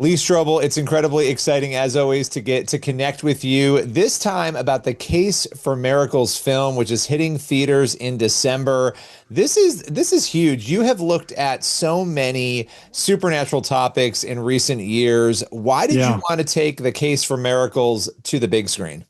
Lee Strobel, it's incredibly exciting as always to get to connect with you. This time about the Case for Miracles film, which is hitting theaters in December. This is huge. You have looked at so many supernatural topics in recent years. Why did you Yeah. want to take the Case for Miracles to the big screen?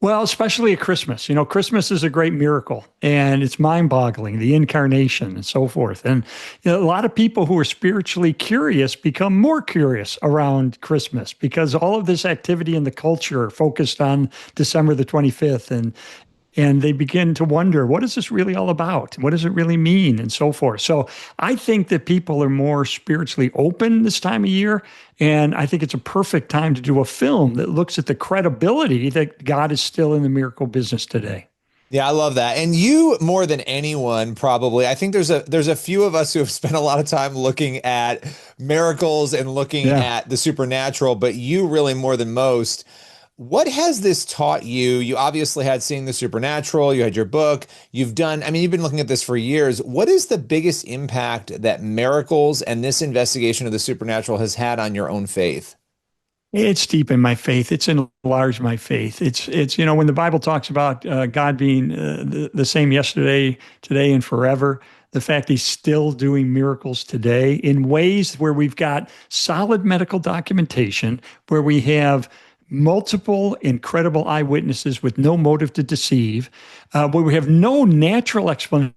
Well, especially at Christmas. Christmas is a great miracle and it's mind-boggling, the incarnation and so forth. And a lot of people who are spiritually curious become more curious around Christmas because all of this activity in the culture focused on December the 25th and they begin to wonder, what is this really all about? What does it really mean? And so forth. So I think that people are more spiritually open this time of year. And I think it's a perfect time to do a film that looks at the credibility that God is still in the miracle business today. Yeah, I love that. And you more than anyone probably. I think there's a few of us who have spent a lot of time looking at miracles and looking Yeah. at the supernatural, but you really more than most. What has this taught you? You obviously had Seeing the Supernatural, you had your book, you've done, I mean, you've been looking at this for years. What is the biggest impact that miracles and this investigation of the supernatural has had on your own faith? It's deepened my faith. It's enlarged my faith. When the Bible talks about God being the same yesterday, today, and forever, the fact he's still doing miracles today in ways where we've got solid medical documentation, where we have multiple incredible eyewitnesses with no motive to deceive, where we have no natural explanation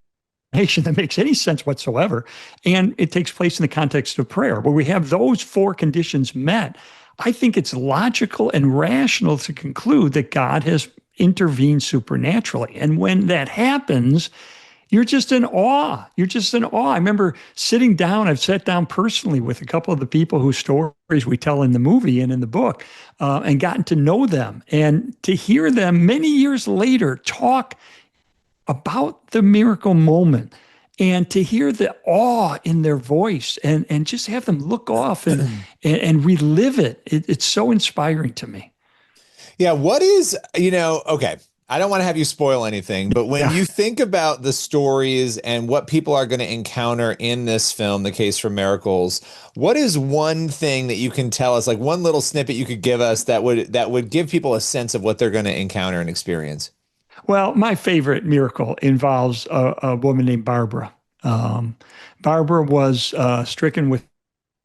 that makes any sense whatsoever. And it takes place in the context of prayer, where we have those four conditions met. I think it's logical and rational to conclude that God has intervened supernaturally. And when that happens, you're just in awe. You're just in awe. I remember sitting down, I've sat down personally with a couple of the people whose stories we tell in the movie and in the book, and gotten to know them. And to hear them many years later talk about the miracle moment and to hear the awe in their voice and just have them look off and relive it's so inspiring to me. Yeah, what is, okay, I don't want to have you spoil anything, but when Yeah. you think about the stories and what people are going to encounter in this film, The Case for Miracles, what is one thing that you can tell us, like one little snippet you could give us that would give people a sense of what they're going to encounter and experience? Well, my favorite miracle involves a woman named Barbara. Um, Barbara was stricken with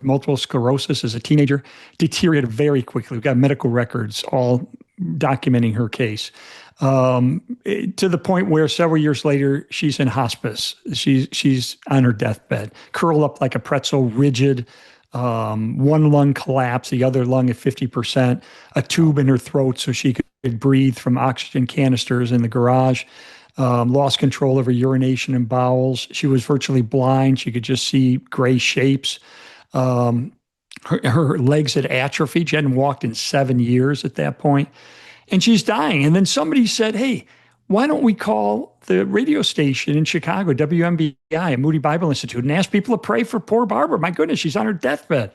multiple sclerosis as a teenager, deteriorated very quickly. We've got medical records all documenting her case, to the point where several years later she's in hospice. She's on her deathbed, curled up like a pretzel, rigid. One lung collapsed, the other lung at 50%, a tube in her throat so she could breathe from oxygen canisters in the garage. Lost control of her urination and bowels. She was virtually blind. She could just see gray shapes. Um, her legs had atrophied. She hadn't walked in 7 years at that point, and she's dying. And then somebody said, "Hey, why don't we call the radio station in Chicago, WMBI, Moody Bible Institute, and ask people to pray for poor Barbara? My goodness, she's on her deathbed."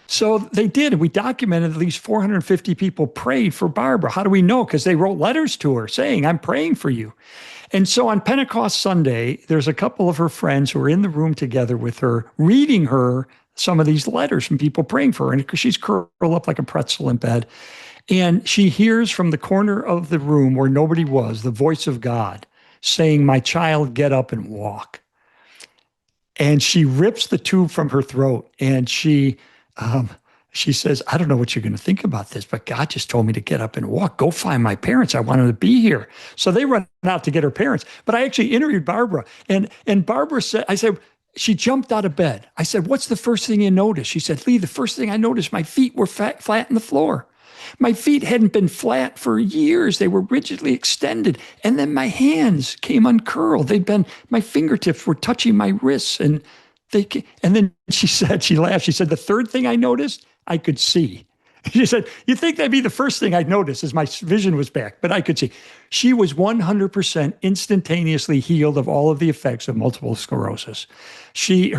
So they did. And we documented at least 450 people prayed for Barbara. How do we know? Because they wrote letters to her saying, "I'm praying for you." And so on Pentecost Sunday, there's a couple of her friends who are in the room together with her, reading her some of these letters from people praying for her. And she's curled up like a pretzel in bed. And she hears from the corner of the room where nobody was, the voice of God saying, "My child, get up and walk." And she rips the tube from her throat and she says, "I don't know what you're going to think about this, but God just told me to get up and walk. Go find my parents. I want them to be here." So they run out to get her parents. But I actually interviewed Barbara, and Barbara said, I said, she jumped out of bed. I said, "What's the first thing you noticed?" She said, "Lee, the first thing I noticed, my feet were flat in the floor. My feet hadn't been flat for years. They were rigidly extended. And then my hands came uncurled. My fingertips were touching my wrists. And then she said, she laughed. She said, "The third thing I noticed, I could see." She said, "You'd think that'd be the first thing I'd notice as my vision was back, but I could see." She was 100% instantaneously healed of all of the effects of multiple sclerosis. She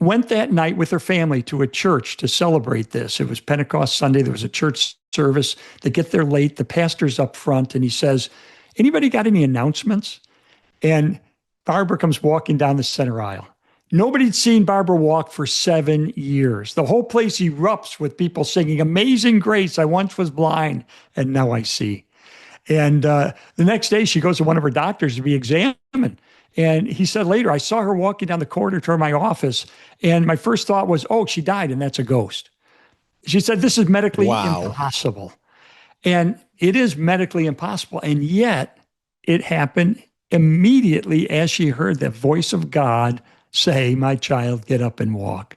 went that night with her family to a church to celebrate this. It was Pentecost Sunday. There was a church service. They get there late. The pastor's up front and he says, "Anybody got any announcements?" And Barbara comes walking down the center aisle. Nobody'd seen Barbara walk for 7 years. The whole place erupts with people singing, "Amazing Grace, I once was blind, and now I see." And the next day, she goes to one of her doctors to be examined. And he said later, "I saw her walking down the corridor toward my office, and my first thought was, oh, she died, and that's a ghost." She said, "This is medically Wow. impossible." And it is medically impossible. And yet, it happened immediately as she heard the voice of God say, "My child, get up and walk."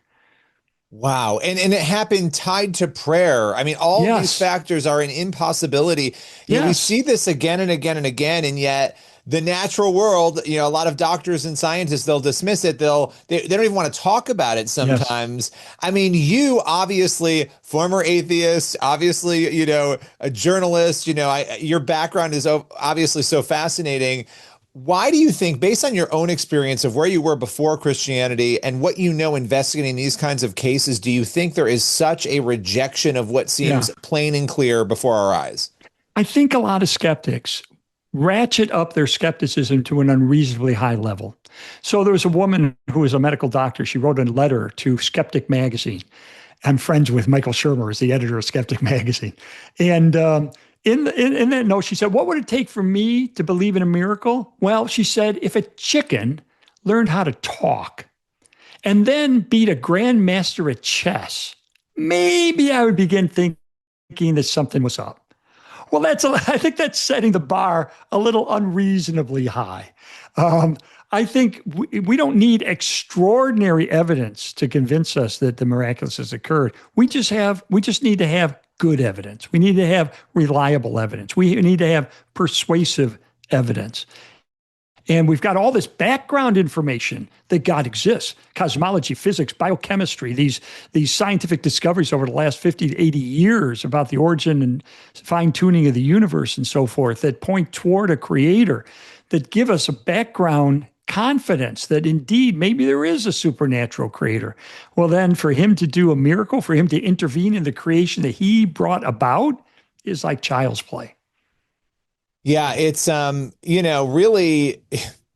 Wow. And it happened tied to prayer. I mean, all of these Yes, factors are an impossibility. We yes, see this again and again and again, and yet the natural world, a lot of doctors and scientists, they'll dismiss it. They don't even want to talk about it yes. sometimes. I mean, you obviously former atheist, obviously, a journalist, your background is obviously so fascinating. Why do you think, based on your own experience of where you were before Christianity and what you know investigating these kinds of cases, do you think there is such a rejection of what Yeah. seems plain and clear before our eyes? I think a lot of skeptics ratchet up their skepticism to an unreasonably high level. So there was a woman who was a medical doctor. She wrote a letter to Skeptic magazine. I'm friends with Michael Shermer, as the editor of Skeptic magazine. And in that note, she said, "What would it take for me to believe in a miracle?" Well, she said, "If a chicken learned how to talk and then beat a grandmaster at chess, maybe I would begin thinking that something was up." Well, I think that's setting the bar a little unreasonably high. Um, I think we don't need extraordinary evidence to convince us that the miraculous has occurred. We just need to have good evidence. We need to have reliable evidence. We need to have persuasive evidence. And we've got all this background information that God exists: cosmology, physics, biochemistry, these scientific discoveries over the last 50 to 80 years about the origin and fine tuning of the universe and so forth that point toward a creator, that give us a background confidence that indeed maybe there is a supernatural creator. Well, then for him to do a miracle, for him to intervene in the creation that he brought about, is like child's play. Yeah, it's really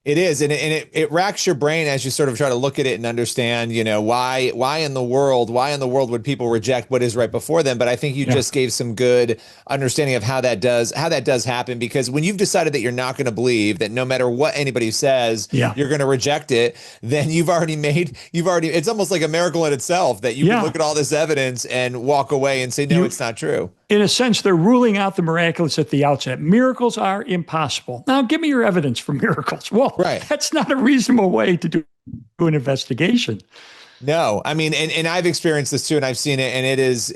it is, and it racks your brain as you sort of try to look at it and understand, why in the world would people reject what is right before them? But I think you Yeah. just gave some good understanding of how that does happen, because when you've decided that you're not going to believe, that no matter what anybody says, Yeah. you're going to reject it, then you've already it's almost like a miracle in itself that you can Yeah. look at all this evidence and walk away and say, no, You it's not true. In a sense, they're ruling out the miraculous at the outset. Miracles are impossible. Now, give me your evidence for miracles. Well, Right. that's not a reasonable way to do an investigation. No, I mean, and I've experienced this too, and I've seen it, and it is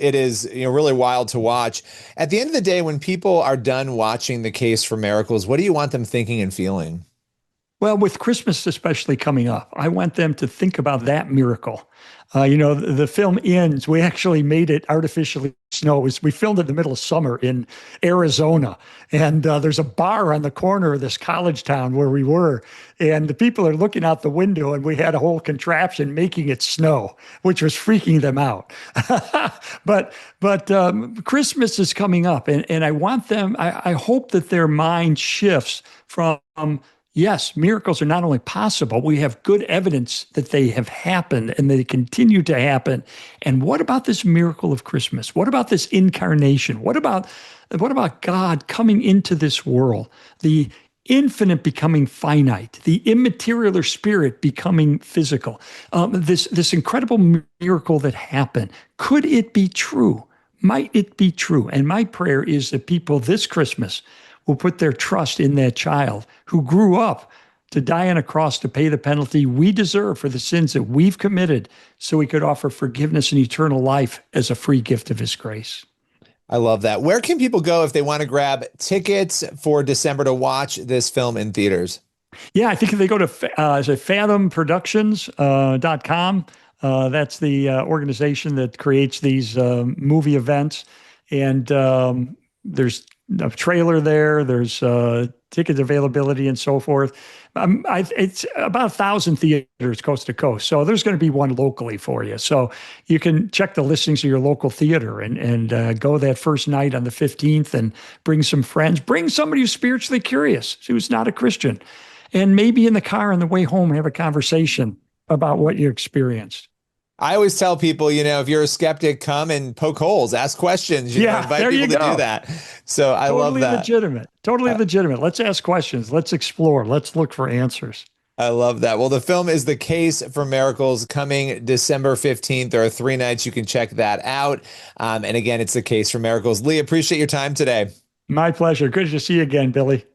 really wild to watch. At the end of the day, when people are done watching the case for miracles, what do you want them thinking and feeling? Well, with Christmas especially coming up, I want them to think about that miracle. The film ends. We actually made it artificially snow. We filmed it in the middle of summer in Arizona, and there's a bar on the corner of this college town where we were, and the people are looking out the window, and we had a whole contraption making it snow, which was freaking them out. but Christmas is coming up, and I want them. I hope that their mind shifts from, yes, miracles are not only possible, we have good evidence that they have happened and they continue to happen. And what about this miracle of Christmas? What about this incarnation? What about God coming into this world? The infinite becoming finite, the immaterial spirit becoming physical. This incredible miracle that happened. Could it be true? Might it be true? And my prayer is that people this Christmas will put their trust in that child who grew up to die on a cross to pay the penalty we deserve for the sins that we've committed, so he could offer forgiveness and eternal life as a free gift of his grace. I love that. Where can people go if they want to grab tickets for December to watch this film in theaters? Yeah, I think if they go to fathomproductions.com, that's the organization that creates these movie events. And there's a trailer there, there's ticket availability and so forth. It's about 1,000 theaters coast to coast. So there's going to be one locally for you. So you can check the listings of your local theater and go that first night on the 15th and bring some friends. Bring somebody who's spiritually curious, who's not a Christian. And maybe in the car on the way home, have a conversation about what you experienced. I always tell people, if you're a skeptic, come and poke holes, ask questions, Yeah, invite there people you to do go. that. So I love Totally that. legitimate. Totally I, legitimate. Let's ask questions. Let's explore. Let's look for answers. I love that. Well, the film is The Case for Miracles, coming December 15th. There are 3 nights. You can check that out. And again, it's The Case for Miracles. Lee, appreciate your time today. My pleasure. Good to see you again, Billy.